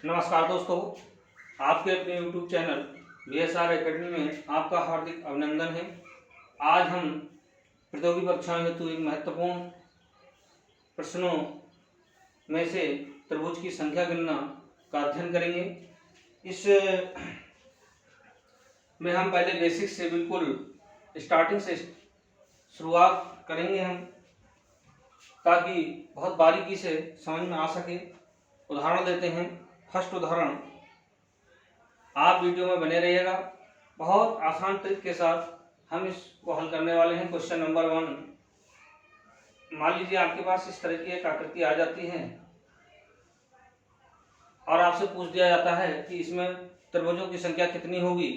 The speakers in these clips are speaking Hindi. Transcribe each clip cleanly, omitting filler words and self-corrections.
नमस्कार दोस्तों, आपके अपने YouTube चैनल BSR एकेडमी में आपका हार्दिक अभिनंदन है। आज हम प्रतियोगी परीक्षाओं हेतु एक महत्वपूर्ण प्रश्नों में से त्रिभुज की संख्या गणना का अध्ययन करेंगे। इस में हम पहले बेसिक से बिल्कुल स्टार्टिंग से शुरुआत करेंगे हम, ताकि बहुत बारीकी से समझ में आ सके। उदाहरण देते हैं। फर्स्ट उदाहरण, आप वीडियो में बने रहिएगा। बहुत आसान ट्रिक के साथ हम इसको हल करने वाले हैं। क्वेश्चन नंबर 1, मान लीजिए आपके पास इस तरह की एक आकृति आ जाती है और आपसे पूछ दिया जाता है कि इसमें त्रिभुजों की संख्या कितनी होगी।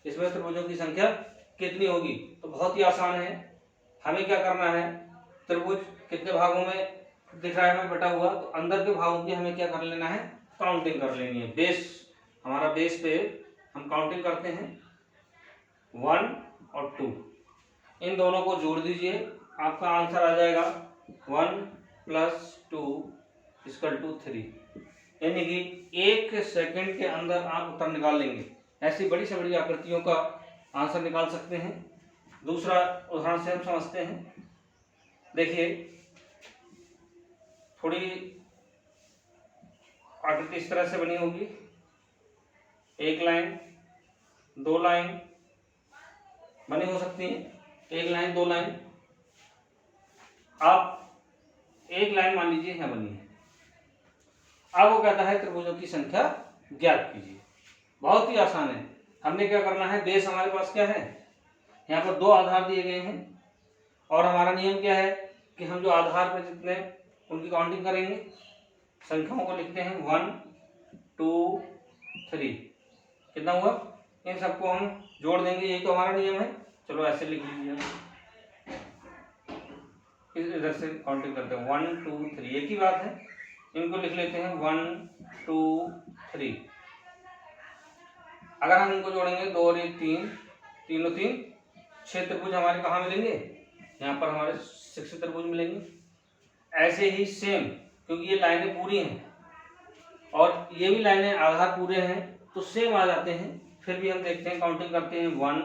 इसमें त्रिभुजों की संख्या कितनी होगी, तो बहुत ही आसान है। हमें क्या करना है, त्रिभुज कितने भागों में दिख रहा है हमें बटा हुआ, तो अंदर के भागों की हमें क्या कर लेना है, काउंटिंग कर लेनी है। बेस, हमारा बेस पे हम काउंटिंग करते हैं 1 और 2, इन दोनों को जोड़ दीजिए, आपका आंसर आ जाएगा 1 + 2 = 3। यानी कि 1 सेकंड के अंदर आप उत्तर निकाल लेंगे। ऐसी बड़ी से बड़ी आकृतियों का आंसर निकाल सकते हैं। दूसरा उदाहरण से हम समझते हैं। देखिए, थोड़ी आकृति इस तरह से बनी होगी, एक लाइन, 2 लाइन बनी हो सकती है, 1 लाइन 2 लाइन। आप एक लाइन मान लीजिए यहाँ बनी है। अब वो कहता है त्रिभुजों की संख्या ज्ञात कीजिए। बहुत ही आसान है। हमने क्या करना है, बेस हमारे पास क्या है, यहाँ पर 2 आधार दिए गए हैं और हमारा नियम क्या है कि हम जो आधार पर जितने उनकी काउंटिंग करेंगे, संख्याओं को लिखते हैं 1 2 3। कितना हुआ, इन सबको हम जोड़ देंगे, यही तो हमारा नियम है। चलो ऐसे लिख लीजिए, इधर से काउंटिंग करते हैं 1 2 3, एक ही बात है। इनको लिख लेते हैं 1 2 3। अगर हम इनको जोड़ेंगे 2 और 1 3, 3 और 3 6 त्रिभुज हमारे कहाँ मिलेंगे, यहाँ पर हमारे 6 त्रिभुज मिलेंगे। ऐसे ही सेम, क्योंकि ये लाइनें पूरी हैं और ये भी लाइनें आधार पूरे हैं, तो सेम आ जाते हैं। फिर भी हम देखते हैं, काउंटिंग करते हैं 1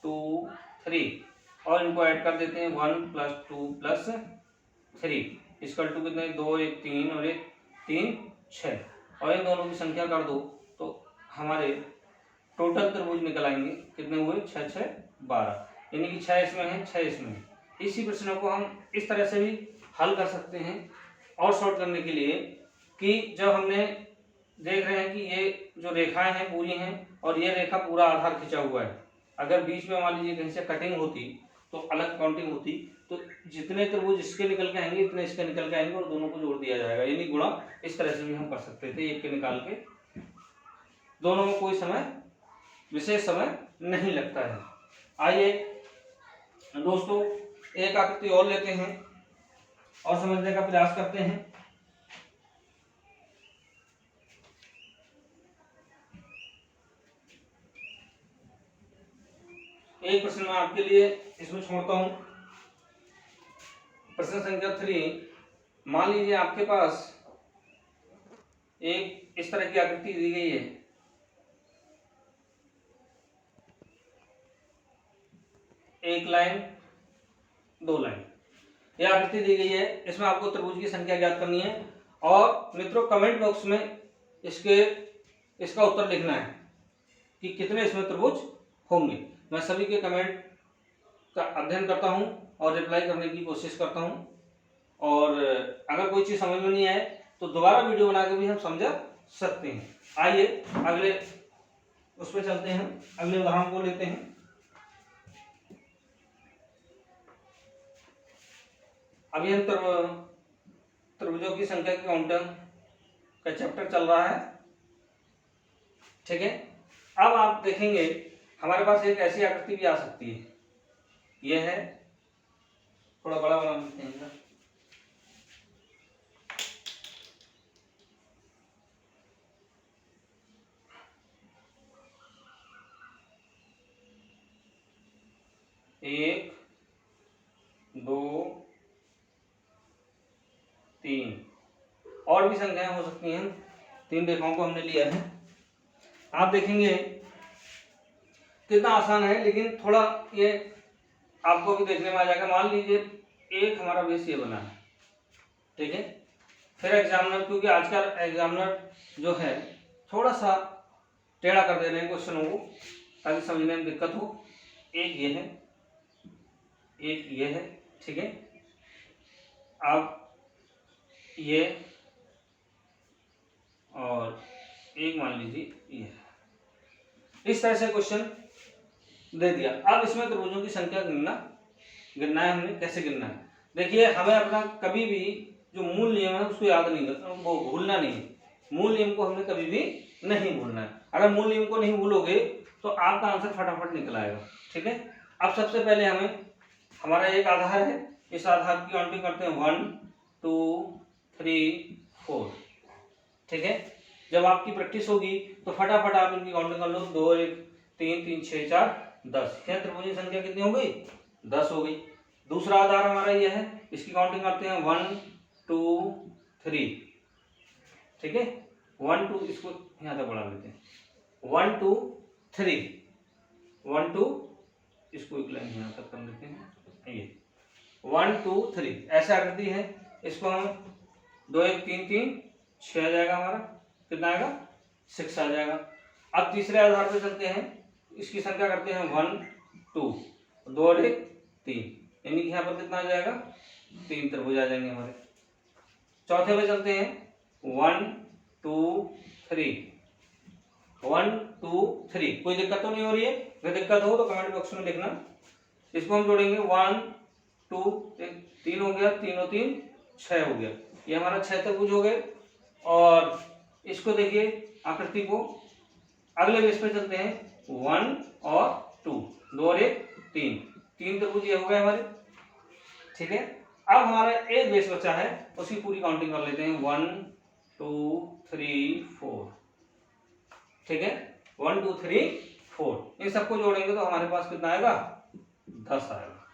2 3 और इनको ऐड कर देते हैं 1 + 2 + 3 = कितने, 2 1 3 और 1 3 6, और इन दोनों की संख्या कर दो तो हमारे टोटल त्रिभुज निकल आएंगे। कितने हुए, 6 6 12, यानी कि 6 इसमें है 6 इसमें है। इसी प्रश्न को हम इस तरह से भी हल कर सकते हैं और शॉर्ट करने के लिए, कि जब हमने देख रहे हैं कि ये जो रेखाएं हैं पूरी हैं और ये रेखा पूरा आधार खिंचा हुआ है, अगर बीच में मान लीजिए कहीं से कटिंग होती तो अलग काउंटिंग होती, तो जितने त्रिभुज इसके निकल के आएंगे इतने इसके निकल के आएंगे और दोनों को जोड़ दिया जाएगा, यानी गुणा। इस तरह से भी हम कर सकते थे, एक के निकाल के। दोनों में कोई समय, विशेष समय नहीं लगता है। आइए दोस्तों, एक आकृति और लेते हैं और समझने का प्रयास करते हैं। एक प्रश्न मैं आपके लिए इसमें छोड़ता हूं। प्रश्न संख्या 3, मान लीजिए आपके पास एक इस तरह की आकृति दी गई है। एक लाइन 2 लाइन, यह आकृति दी गई है। इसमें आपको त्रिभुज की संख्या ज्ञात करनी है और मित्रों कमेंट बॉक्स में इसका उत्तर लिखना है कि कितने इसमें त्रिभुज होंगे। मैं सभी के कमेंट का अध्ययन करता हूं और रिप्लाई करने की कोशिश करता हूं, और अगर कोई चीज़ समझ में नहीं आए तो दोबारा वीडियो बना के भी हम समझा सकते हैं। आइए अगले उस पर चलते हैं, अगले उदाहरण को लेते हैं। अभी हम त्रिभुजों की संख्या की काउंटिंग का चैप्टर चल रहा है, ठीक है। अब आप देखेंगे हमारे पास एक ऐसी आकृति भी आ सकती है। यह है, थोड़ा बड़ा बना लेते हैं। एक 2 3 और भी संख्याएं हो सकती हैं, 3 रेखाओं को हमने लिया है। आप देखेंगे कितना आसान है, लेकिन थोड़ा ये आपको भी देखने में आ जाएगा। मान लीजिए एक हमारा बेस ये बना है, ठीक है। फिर एग्जामिनर, क्योंकि आजकल एग्जामिनर जो है थोड़ा सा टेढ़ा कर दे रहे हैं क्वेश्चनों को ताकि समझने में दिक्कत हो। एक ये है, एक ये है, ठीक है। अब ये और एक मान लीजिए ये, इस तरह से क्वेश्चन दे दिया। अब इसमें त्रिभुजों की संख्या गिनना है हमने। कैसे गिनना है, देखिए हमें अपना कभी भी जो मूल नियम है उसको याद नहीं करना, वो भूलना नहीं है। मूल नियम को हमने कभी भी नहीं भूलना है। अगर मूल नियम को नहीं भूलोगे तो आपका आंसर फटाफट निकल आएगा, ठीक है। अब सबसे पहले हमें, हमारा एक आधार है, इस आधार की काउंटिंग करते हैं 1 2 3 4, ठीक है। जब आपकी प्रैक्टिस होगी तो फटाफट आप इनकी काउंटिंग कर लो। 2 1 3 3 6 4 10। क्या त्रिभुज की संख्या कितनी हो गई? 10 हो गई। दूसरा आधार हमारा ये है, इसकी काउंटिंग करते हैं 1 2 3, ठीक है। 1 2, इसको यहाँ तक बढ़ा लेते हैं। 1 2 3, 1 2, इसको एक लाइन यहाँ तक कर लेते हैं। ये 1 2 3 ऐसा आकृति है। इसको हम 2 1 3 3 6 आ जाएगा हमारा। कितना आएगा? 6 आ जाएगा। अब तीसरे आधार पे चलते हैं, इसकी संख्या करते हैं 1 2, 2 और 1 3, यानी कि यहाँ पर कितना आ जाएगा? 3 त्रिभुज आ जाएंगे हमारे। चौथे पे चलते हैं 1 2 3, 1 2 3। कोई दिक्कत तो नहीं हो रही है? अगर दिक्कत हो तो कमेंट बॉक्स में लिखना। इसको हम जोड़ेंगे 1 2 3 हो गया, 3 और 3 6 हो गया। ये हमारा 6 त्रिभुज हो गए। और इसको देखिए आकृति को, अगले बेस पे चलते हैं 1 और 2, 2 और 1 3, 3 त्रिभुज ये हो गए हमारे, ठीक है। अब हमारा एक बेस बचा है, उसकी पूरी काउंटिंग कर लेते हैं 1 2 3 4, ठीक है। 1 2 3 4, इन सबको जोड़ेंगे तो हमारे पास कितना आएगा? 10 आएगा।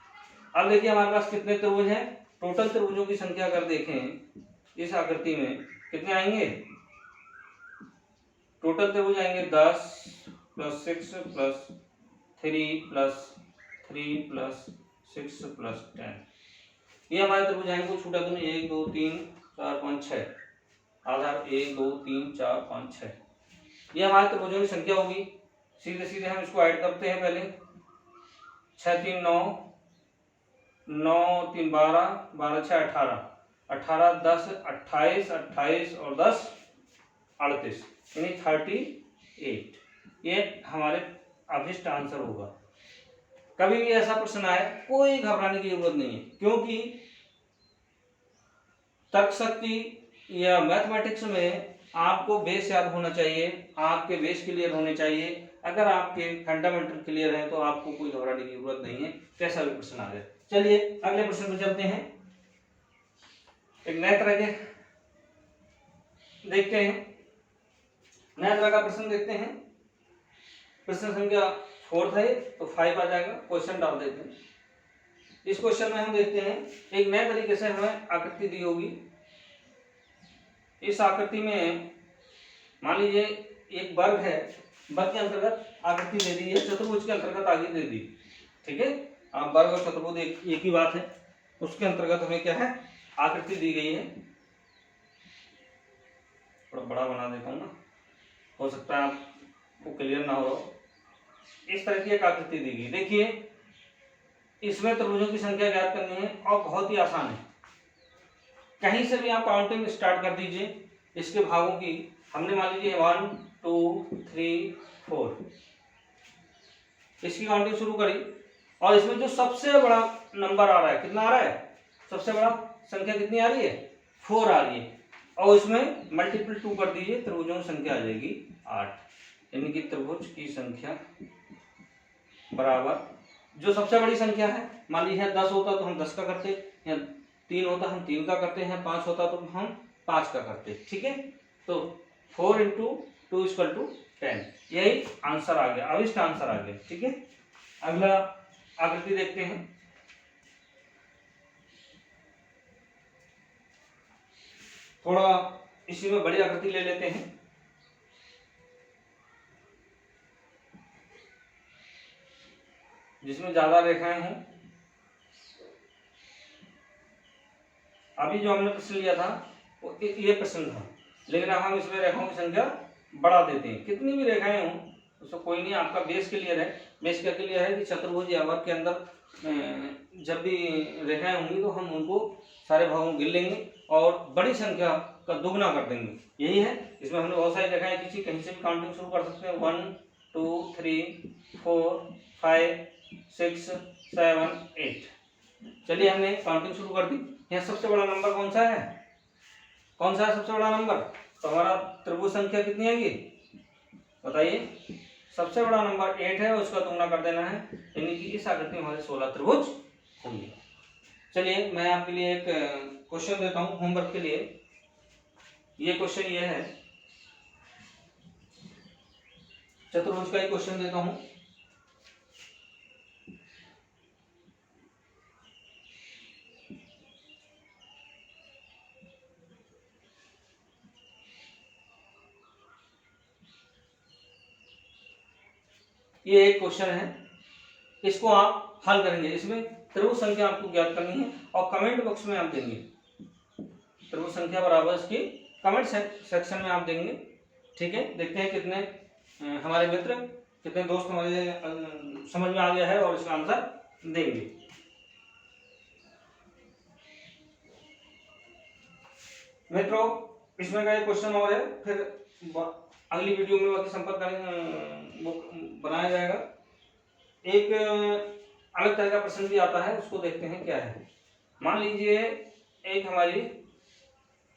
अब देखिए हमारे पास कितने त्रिभुज हैं। टोटल त्रिभुजों की संख्या अगर देखें इस आकृति में कितने आएंगे? टोटल त्रिभुज आएंगे 10 + 6 + 3 + 3 + 6 + 10। ये हमारे त्रिभुज आएंगे। छूटा तो नहीं? 1 2 3 4 5 6, आधार 1 2 3 4 5 6, ये हमारे त्रिभुजों की संख्या होगी। सीधे सीधे हम इसको ऐड करते हैं पहले। 6 3 9, 9 3 12, 12 6 18, 18 10 28, 28 और 10 38, यानी 38। ये हमारे अभिष्ट आंसर होगा। कभी भी ऐसा प्रश्न आए कोई घबराने की जरूरत नहीं है, क्योंकि तर्क शक्ति या मैथमेटिक्स में आपको बेस याद होना चाहिए, आपके बेस क्लियर होने चाहिए। अगर आपके फंडामेंटल क्लियर है तो आपको कोई घबराने की जरूरत नहीं है, कैसा भी प्रश्न आ जाए। चलिए अगले प्रश्न में चलते हैं। एक नए तरह के देखते हैं, नया तरह का प्रश्न देखते हैं। प्रश्न संख्या 4 है तो 5 आ जाएगा। क्वेश्चन डाल देते हैं। इस क्वेश्चन में हम देखते हैं एक नए तरीके से हमें आकृति दी होगी। इस आकृति में मान लीजिए एक वर्ग है, वर्ग के अंतर्गत आकृति दे दी है, चतुर्भुज के अंतर्गत आगे दे दी, ठीक है। आप वर्ग और चतुर्भुज एक ही बात है। उसके अंतर्गत हमें क्या है? आकृति दी गई है। थोड़ा बड़ा बना देता हूँ ना, हो सकता है आपको क्लियर ना हो। इस तरह की एक आकृति दी गई। देखिए इसमें त्रिभुजों की संख्या ज्ञात करनी है और बहुत ही आसान है। कहीं से भी आप काउंटिंग स्टार्ट कर दीजिए इसके भागों की। हमने मान लीजिए 1 2 3 4, इसकी काउंटिंग शुरू करी और इसमें जो सबसे बड़ा नंबर आ रहा है, कितना आ रहा है? सबसे बड़ा संख्या कितनी आ रही है? 4 आ रही है। और इसमें मल्टीपल 2 कर दीजिए, त्रिभुजों की संख्या आ जाएगी 8, यानी कि त्रिभुज की संख्या बराबर जो सबसे बड़ी संख्या है। मान लीजिए 10 होता तो हम 10 का करते, या 3 होता हम 3 का करते हैं, 5 होता तो हम 5 का करते, ठीक है। तो 4 × 2 = 10, यही आंसर आ गया, अभिष्ट आंसर आ गया, ठीक है। अगला आकृति देखते हैं। थोड़ा इसी में बड़ी आकृति ले लेते हैं। जिसमें ज्यादा रेखाएं हों। अभी जो हमने प्रश्न लिया था वो ये प्रश्न था, लेकिन अब हम इसमें रेखाओं की संख्या बढ़ा देते हैं। कितनी भी रेखाएं हों उसको कोई नहीं, आपका बेस क्लियर है। बेस क्या क्लियर है कि चतुर्भुज या वर्ग के अंदर जब भी रेखाएं होंगी तो हम उनको सारे भागों गिन लेंगे और बड़ी संख्या का दुगना कर देंगे, यही है। इसमें हमने बहुत सारी रेखाएं खींची, कहीं से भी काउंटिंग शुरू कर सकते हैं। 1 2 3 4 5 6 7 8। चलिए हमने काउंटिंग शुरू कर दी। यहाँ सबसे बड़ा नंबर कौन सा है? कौन सा है सबसे बड़ा नंबर? तो हमारा त्रिभुज संख्या कितनी आएगी बताइए? सबसे बड़ा नंबर 8 है, उसका तुलना कर देना है, यानी कि इस आकृति में हमारे 16 त्रिभुज होंगे। चलिए मैं आपके लिए एक क्वेश्चन देता हूं होमवर्क के लिए। ये क्वेश्चन ये है, चतुर्भुज का ही क्वेश्चन देता हूं। ये एक क्वेश्चन है, इसको आप हल करेंगे। इसमें त्रिभुज संख्या आपको ज्ञात करनी है और कमेंट बॉक्स में आप देंगे। त्रिभुज संख्या बराबर इसकी कमेंट सेक्शन में आप देंगे, ठीक है। देखते हैं कितने हमारे मित्र, कितने दोस्त हमारे समझ में आ गया है और इसका आंसर देंगे। मित्रों इसमें का एक क्वेश्चन और है, फिर अगली वीडियो में बाकी संपर्क करेंगे, वो बनाया जाएगा। एक अलग तरह का प्रश्न भी आता है, उसको देखते हैं क्या है। मान लीजिए एक हमारी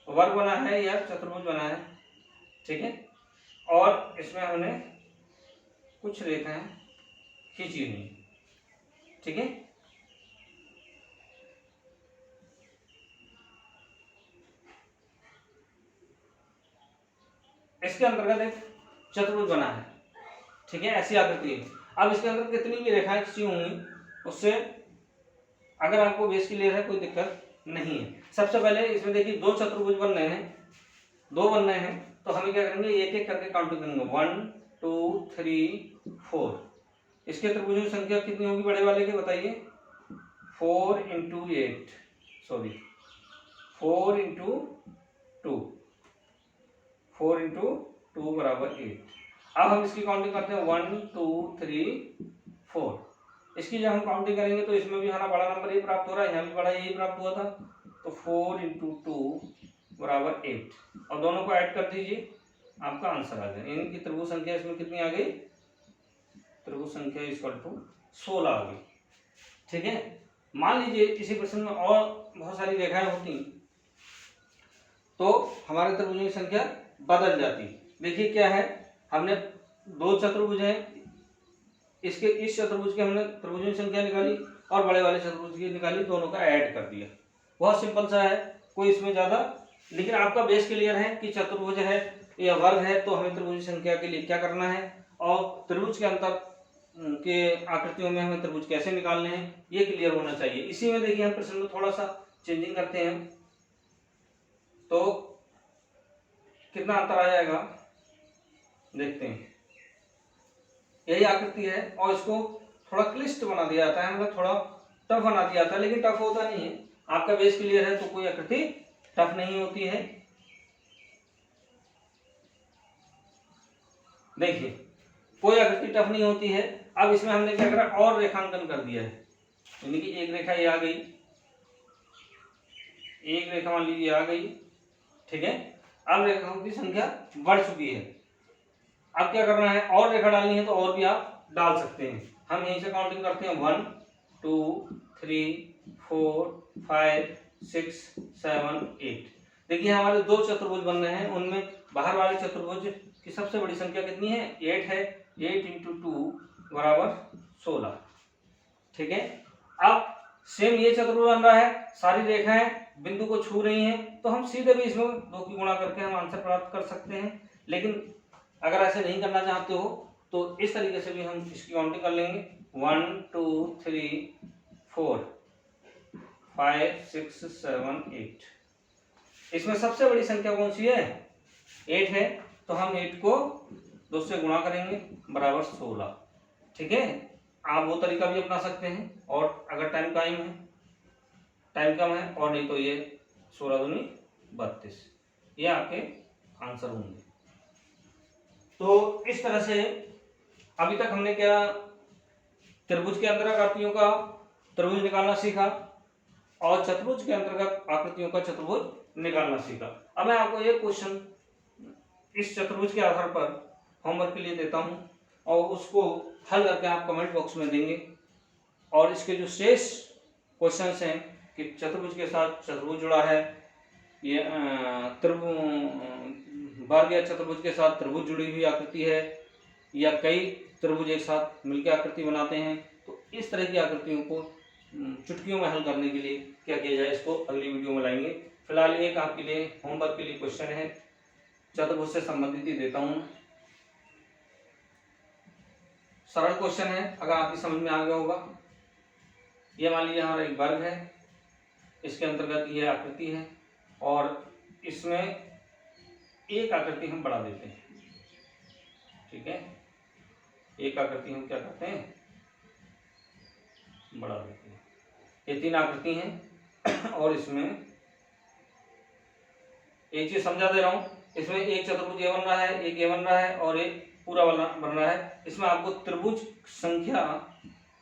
वर्ग बना है या चतुर्भुज बना है, ठीक है, और इसमें हमने कुछ रेखाएं खींची हुई, ठीक है। इसके अंतर्गत एक चतुर्भुज बना है, ठीक है, ऐसी आकृति है। अब इसके अंदर कितनी भी रेखाएं खींची होंगी, उससे अगर आपको बेस क्लियर है कोई दिक्कत नहीं है। सबसे पहले इसमें देखिए दो चतुर्भुज बन रहे हैं, दो बन रहे हैं, तो हमें क्या करेंगे, एक एक करके काउंट करेंगे। 1 2 3 4। इसके त्रिभुजों की संख्या कितनी होगी बड़े वाले के बताइए? 4 × 8, सॉरी 4 × 2, 4 × 2 बराबर 8। अब हम इसकी काउंटिंग करते हैं 1 2 3 4। इसकी जब हम काउंटिंग करेंगे तो इसमें भी हमारा बड़ा नंबर ही प्राप्त हो रहा है, यहाँ भी बड़ा यही प्राप्त हुआ था, तो 4 × 2 बराबर 8 और दोनों को ऐड कर दीजिए, आपका आंसर आ गया। यानी कि त्रिभुज संख्या इसमें कितनी आ गई? त्रिभुज संख्या = 16 आ गई, ठीक है। मान लीजिए इसी प्रश्न में और बहुत सारी रेखाएं होती तो हमारे त्रिभुजों की संख्या बदल जाती। देखिए क्या है, हमने दो चतुर्भुज हैं, इसके इस चतुर्भुज के हमने त्रिभुजों की संख्या निकाली और बड़े वाले चतुर्भुज की निकाली, दोनों का ऐड कर दिया। बहुत सिंपल सा है, कोई इसमें ज्यादा, लेकिन आपका बेस क्लियर है कि चतुर्भुज है या वर्ग है तो हमें त्रिभुज की संख्या के लिए क्या करना है और त्रिभुज के अंतर के आकृतियों में हमें त्रिभुज कैसे निकालने हैं, ये क्लियर होना चाहिए। इसी में देखिए हम प्रश्न में थोड़ा सा चेंजिंग करते हैं तो कितना अंतर आ जाएगा देखते हैं। यही आकृति है और इसको थोड़ा क्लिष्ट बना दिया जाता है, मतलब थोड़ा टफ बना दिया जाता है, लेकिन टफ होता नहीं है। आपका बेस क्लियर है तो कोई आकृति टफ नहीं होती है। देखिए कोई आकृति टफ नहीं होती है। अब इसमें हमने क्या करा, और रेखांकन कर दिया है, यानी कि एक रेखा ये आ गई, एक रेखा मान लीजिए आ गई, ठीक है। अब रेखाओं की संख्या बढ़ चुकी है। अब क्या करना है, और रेखा डालनी है तो और भी आप डाल सकते हैं। हम यहीं से काउंटिंग करते हैं 1 2 3 4 5 6 7 8। देखिए हमारे दो चतुर्भुज बन रहे हैं, उनमें बाहर वाले चतुर्भुज की सबसे बड़ी संख्या कितनी है? 8 है। 8 × 2 बराबर 16, ठीक है। अब सेम ये चतुर्भुज बन रहा है, सारी रेखाएं बिंदु को छू रही हैं, तो हम सीधे भी इसमें 2 की गुणा करके हम आंसर प्राप्त कर सकते हैं। लेकिन अगर ऐसे नहीं करना चाहते हो तो इस तरीके से भी हम इसकी काउंटिंग कर लेंगे। 1 2 3 4 5 6 7 8। इसमें सबसे बड़ी संख्या कौन सी है? 8 है, तो हम 8 को 2 से गुणा करेंगे बराबर 16, ठीक है। आप वो तरीका भी अपना सकते हैं, और अगर टाइम कम है और नहीं तो ये 16 दूनी 32, ये आपके आंसर होंगे। तो इस तरह से अभी तक हमने क्या त्रिभुज के अंतर्गत आकृतियों का त्रिभुज निकालना सीखा और चतुर्भुज के अंतर्गत आकृतियों का चतुर्भुज निकालना सीखा। अब मैं आपको ये क्वेश्चन इस चतुर्भुज के आधार पर होमवर्क के लिए देता हूं और उसको हल करके आप कमेंट बॉक्स में देंगे, और इसके जो शेष क्वेश्चंस हैं कि चतुर्भुज के साथ चतुर्भुज जुड़ा है, ये वर्ग या चतुर्भुज के साथ त्रिभुज जुड़ी हुई आकृति है, या कई त्रिभुज एक साथ मिलकर आकृति बनाते हैं, तो इस तरह की आकृतियों को चुटकियों में हल करने के लिए क्या किया जाए, इसको अगली वीडियो में लाएंगे। फिलहाल एक आपके लिए होमवर्क के लिए क्वेश्चन है, चतुर्भुज से संबंधित ही देता हूं। सरल क्वेश्चन है, अगर आपकी समझ में आ गया होगा। ये मान लीजिए हमारा एक वर्ग है, इसके अंतर्गत ये आकृति है और इसमें एक आकृति हम बढ़ा देते हैं, ठीक है, एक आकृति हम क्या करते हैं, बढ़ा देते हैं। ये 3 आकृति हैं और इसमें एक चीज समझा दे रहा हूं, इसमें एक चतुर्भुज ये बन रहा है, एक ये बन रहा है और एक पूरा बन रहा है। इसमें आपको त्रिभुज संख्या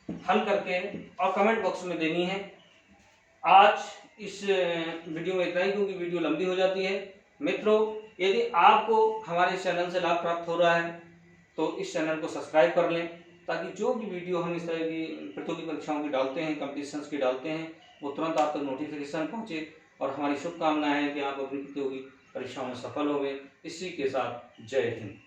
हल करके और कमेंट बॉक्स में देनी है। आज इस वीडियो में इतना ही, क्योंकि वीडियो लंबी हो जाती है। मित्रों, यदि आपको हमारे चैनल से लाभ प्राप्त हो रहा है तो इस चैनल को सब्सक्राइब कर लें, ताकि जो भी वीडियो हम इस तरह की प्रतियोगी परीक्षाओं की डालते हैं, कॉम्पिटिशन्स की डालते हैं, वो तुरंत आप तक नोटिफिकेशन पहुंचे। और हमारी शुभकामनाएं हैं कि आप अपनी प्रतियोगी परीक्षाओं में सफल होंगे। इसी के साथ जय हिंद।